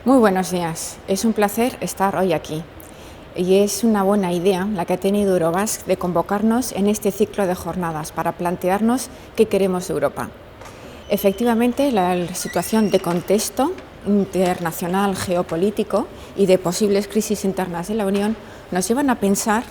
Muy buenos días, es un placer estar hoy aquí y es una buena idea la que ha tenido Eurobasque de convocarnos en este ciclo de jornadas para plantearnos qué queremos de Europa. Efectivamente, la situación de contexto internacional, geopolítico y de posibles crisis internas de la Unión nos llevan a pensar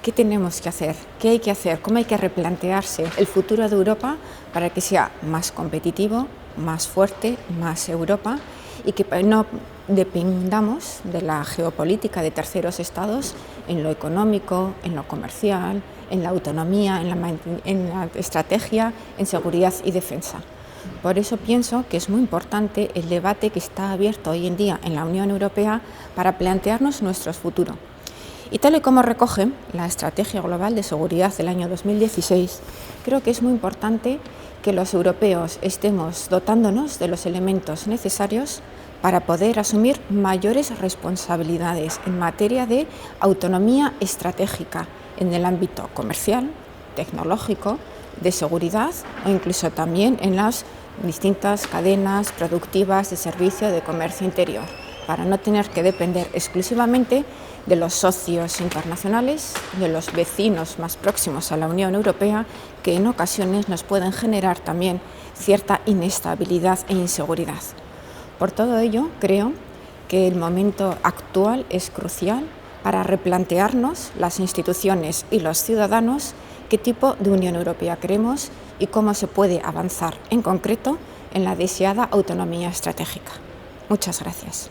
qué tenemos que hacer, qué hay que hacer, cómo hay que replantearse el futuro de Europa para que sea más competitivo, más fuerte, más Europa y que no dependamos de la geopolítica de terceros estados en lo económico, en lo comercial, en la autonomía, en la estrategia, en seguridad y defensa. Por eso pienso que es muy importante el debate que está abierto hoy en día en la Unión Europea para plantearnos nuestro futuro. Y tal y como recoge la Estrategia Global de Seguridad del año 2016, creo que es muy importante que los europeos estemos dotándonos de los elementos necesarios para poder asumir mayores responsabilidades en materia de autonomía estratégica en el ámbito comercial, tecnológico, de seguridad o incluso también en las distintas cadenas productivas de servicio de comercio interior, para no tener que depender exclusivamente de los socios internacionales, de los vecinos más próximos a la Unión Europea, que en ocasiones nos pueden generar también cierta inestabilidad e inseguridad. Por todo ello, creo que el momento actual es crucial para replantearnos las instituciones y los ciudadanos qué tipo de Unión Europea queremos y cómo se puede avanzar en concreto en la deseada autonomía estratégica. Muchas gracias.